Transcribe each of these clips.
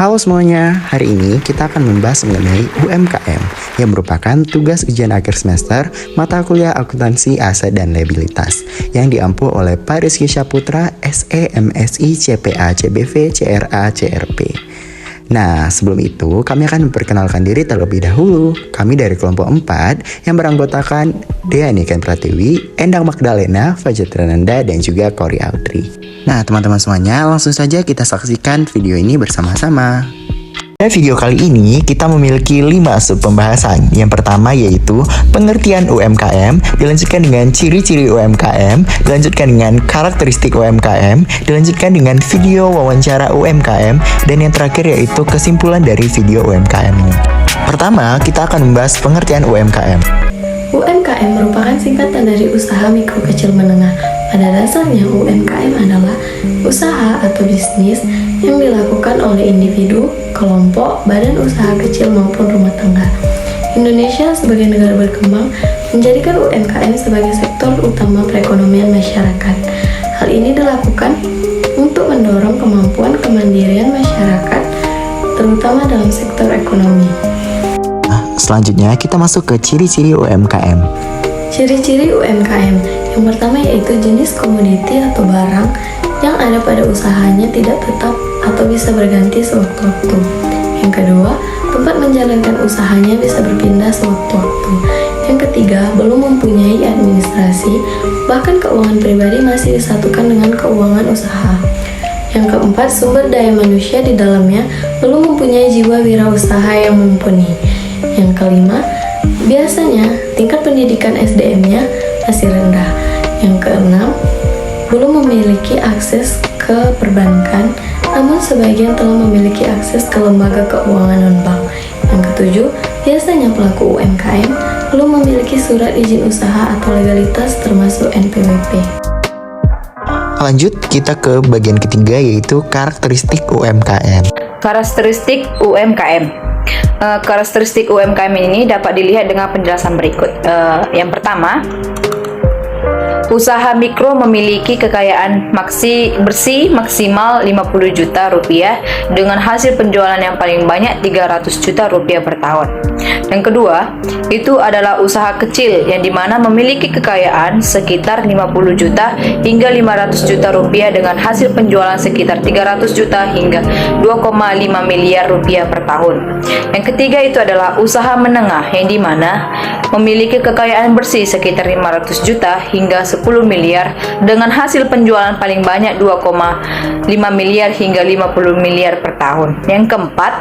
Halo semuanya, hari ini kita akan membahas mengenai UMKM yang merupakan tugas ujian akhir semester mata kuliah akuntansi aset dan liabilitas yang diampu oleh Pak Rizky Syaputra, SE, MSI, CPA, CBV, CRA, CRP. Nah, sebelum itu kami akan memperkenalkan diri terlebih dahulu. Kami dari kelompok 4 yang beranggotakan Dea Niken Pratiwi, Endang Magdalena, Fajat Renanda, dan juga Kori Audrey. Nah, teman-teman semuanya, langsung saja kita saksikan video ini bersama-sama. Pada video kali ini, kita memiliki 5 sub pembahasan. Yang pertama yaitu pengertian UMKM, dilanjutkan dengan ciri-ciri UMKM, dilanjutkan dengan karakteristik UMKM, dilanjutkan dengan video wawancara UMKM, dan yang terakhir yaitu kesimpulan dari video UMKM ini. Pertama, kita akan membahas pengertian UMKM. UMKM merupakan singkatan dari usaha mikro kecil menengah. Pada dasarnya UMKM adalah usaha atau bisnis yang dilakukan oleh individu, kelompok, badan usaha kecil maupun rumah tangga. Indonesia sebagai negara berkembang menjadikan UMKM sebagai sektor utama perekonomian masyarakat. Hal ini dilakukan untuk mendorong kemampuan kemandirian masyarakat, terutama dalam sektor ekonomi. Selanjutnya kita masuk ke ciri-ciri UMKM. Ciri-ciri UMKM yang pertama yaitu jenis komoditi atau barang yang ada pada usahanya tidak tetap atau bisa berganti sewaktu-waktu. Yang kedua, tempat menjalankan usahanya bisa berpindah sewaktu-waktu. Yang ketiga, belum mempunyai administrasi, bahkan keuangan pribadi masih disatukan dengan keuangan usaha. Yang keempat, sumber daya manusia di dalamnya belum mempunyai jiwa wirausaha yang mumpuni. Yang kelima, biasanya tingkat pendidikan SDM-nya masih rendah. Yang keenam, belum memiliki akses ke perbankan, namun sebagian telah memiliki akses ke lembaga keuangan non-bank. Yang ketujuh, biasanya pelaku UMKM belum memiliki surat izin usaha atau legalitas termasuk NPWP. Lanjut kita ke bagian ketiga yaitu karakteristik UMKM. Karakteristik UMKM. Karakteristik UMKM ini dapat dilihat dengan penjelasan berikut. Yang pertama, usaha mikro memiliki kekayaan bersih maksimal 50 juta rupiah dengan hasil penjualan yang paling banyak 300 juta rupiah per tahun. Yang kedua, itu adalah usaha kecil yang dimana memiliki kekayaan sekitar 50 juta hingga 500 juta rupiah dengan hasil penjualan sekitar 300 juta hingga 2,5 miliar rupiah per tahun. Yang ketiga itu adalah usaha menengah yang dimana memiliki kekayaan bersih sekitar 500 juta hingga 10 miliar dengan hasil penjualan paling banyak 2,5 miliar hingga 50 miliar per tahun. Yang keempat,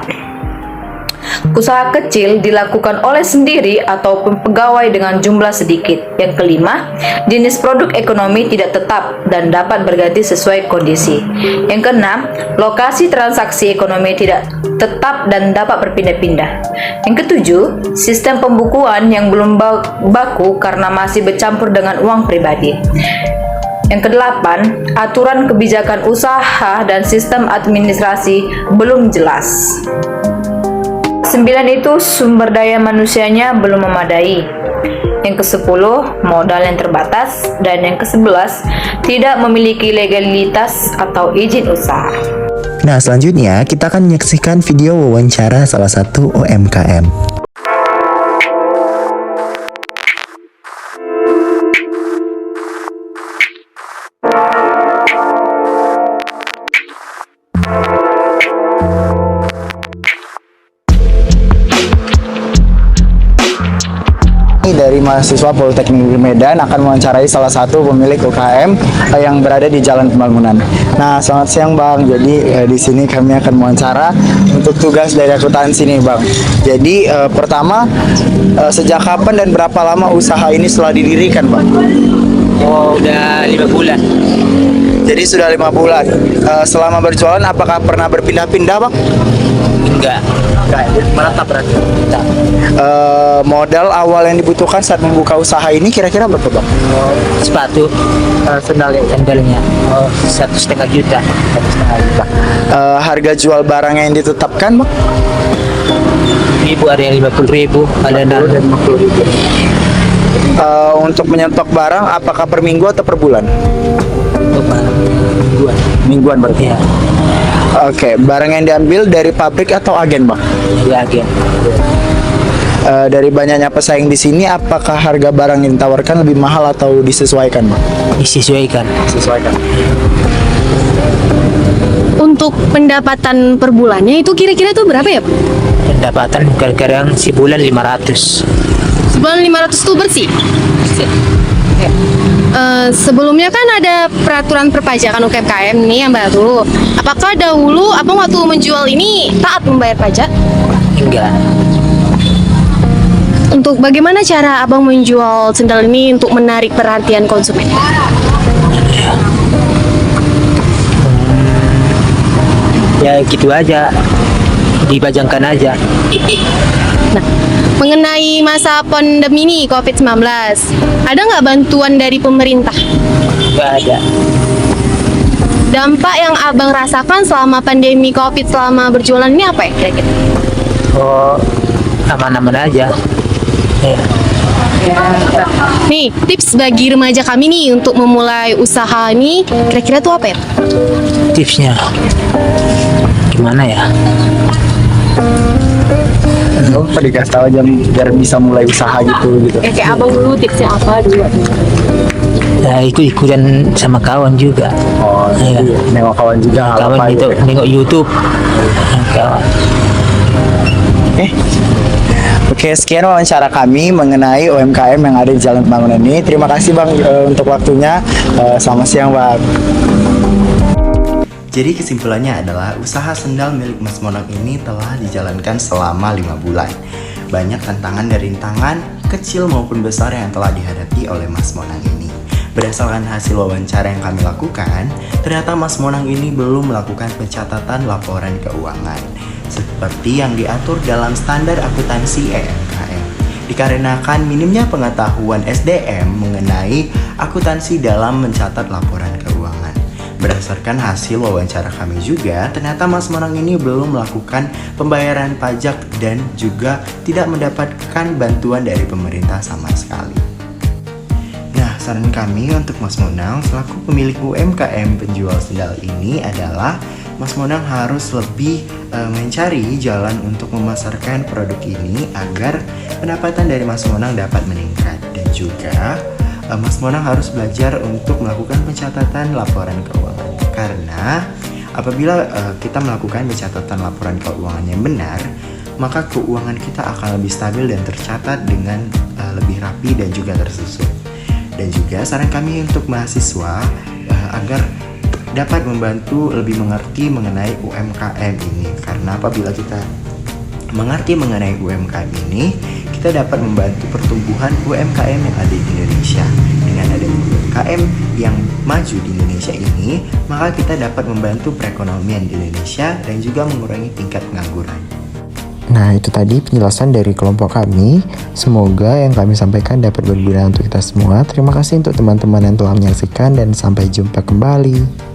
usaha kecil dilakukan oleh sendiri ataupun pegawai dengan jumlah sedikit. Yang kelima, jenis produk ekonomi tidak tetap dan dapat berganti sesuai kondisi. Yang keenam, lokasi transaksi ekonomi tidak tetap dan dapat berpindah-pindah. Yang ketujuh, sistem pembukuan yang belum baku karena masih bercampur dengan uang pribadi. Yang kedelapan, aturan kebijakan usaha dan sistem administrasi belum jelas. 9 itu sumber daya manusianya belum memadai. Yang ke-10, modal yang terbatas. Dan yang ke-11, tidak memiliki legalitas atau izin usaha. Nah, selanjutnya kita akan menyaksikan video wawancara salah satu UMKM. Dari mahasiswa Politeknik Medan akan mewawancarai salah satu pemilik UKM yang berada di Jalan Pembangunan. Nah, selamat siang Bang. Jadi di sini kami akan mewawancara untuk tugas dari akuntansi nih Bang. Jadi pertama, sejak kapan dan berapa lama usaha ini setelah didirikan Bang? Oh, udah 5 bulan. Jadi sudah 5 bulan. Selama berjualan apakah pernah berpindah-pindah Bang? Enggak, menetap berarti. Modal awal yang dibutuhkan saat membuka usaha ini kira-kira berapa Bang? Sepatu, sandalnya, 1,5 juta. Harga jual barang yang ditetapkan Bang? Ribu ada yang 50.000, ada yang 50.000. Untuk menyetok barang apakah per minggu atau per bulan? Untuk mingguan. Mingguan berarti. Ya. Oke, barang yang diambil dari pabrik atau agen, Bang? Di agen. Dari banyaknya pesaing di sini, apakah harga barang yang ditawarkan lebih mahal atau disesuaikan, Bang? Disesuaikan. Disesuaikan. Untuk pendapatan per bulannya itu kira-kira tuh berapa ya, Pak? Pendapatan kadang-kadang sebulan 500. Sebulan 500 tuh bersih. Sebelumnya kan ada peraturan perpajakan UMKM nih yang baru. Apakah dahulu abang waktu menjual ini taat membayar pajak? Enggak. Untuk bagaimana cara abang menjual sendal ini untuk menarik perhatian konsumen? Ya gitu aja. Dipajangkan aja. Nah, mengenai masa pandemi ini COVID-19, ada nggak bantuan dari pemerintah? Enggak ada. Dampak yang abang rasakan selama pandemi COVID selama berjualan ini apa ya kira-kira? Oh, aman-aman aja. Ya. Nih, tips bagi remaja kami nih untuk memulai usaha ini kira-kira tuh apa ya? Tipsnya gimana ya? Apa dikasih tahu aja biar bisa mulai usaha gitu. Kayak abang dulu tipsnya apa dulu? Ya, ikut-ikutan sama kawan juga. Oh, Iya. nengok kawan juga. Kawan apa itu gitu ya. nengok YouTube. Kawan. Oke, sekian wawancara kami mengenai UMKM yang ada di Jalan Pembangunan ini. Terima kasih, Bang, untuk waktunya. Selamat siang, Bang. Jadi kesimpulannya adalah usaha sendal milik Mas Monang ini telah dijalankan selama 5 bulan. Banyak tantangan dan rintangan kecil maupun besar yang telah dihadapi oleh Mas Monang ini. Berdasarkan hasil wawancara yang kami lakukan, ternyata Mas Monang ini belum melakukan pencatatan laporan keuangan seperti yang diatur dalam standar akuntansi EMKM. Dikarenakan minimnya pengetahuan SDM mengenai akuntansi dalam mencatat laporan keuangan. Berdasarkan hasil wawancara kami juga, ternyata Mas Monang ini belum melakukan pembayaran pajak dan juga tidak mendapatkan bantuan dari pemerintah sama sekali. Nah, saran kami untuk Mas Monang selaku pemilik UMKM penjual sendal ini adalah Mas Monang harus lebih mencari jalan untuk memasarkan produk ini agar pendapatan dari Mas Monang dapat meningkat. Dan juga Mas Monang harus belajar untuk melakukan pencatatan laporan keuangan. Karena apabila kita melakukan pencatatan laporan keuangan yang benar, maka keuangan kita akan lebih stabil dan tercatat dengan lebih rapi dan juga tersusun. Dan juga saran kami untuk mahasiswa agar dapat membantu lebih mengerti mengenai UMKM ini. Karena apabila kita mengerti mengenai UMKM ini, kita dapat membantu pertumbuhan UMKM yang ada di Indonesia. Dengan adanya UMKM yang maju di Indonesia ini, maka kita dapat membantu perekonomian di Indonesia dan juga mengurangi tingkat pengangguran. Nah, itu tadi penjelasan dari kelompok kami. Semoga yang kami sampaikan dapat berguna untuk kita semua. Terima kasih untuk teman-teman yang telah menyaksikan dan sampai jumpa kembali.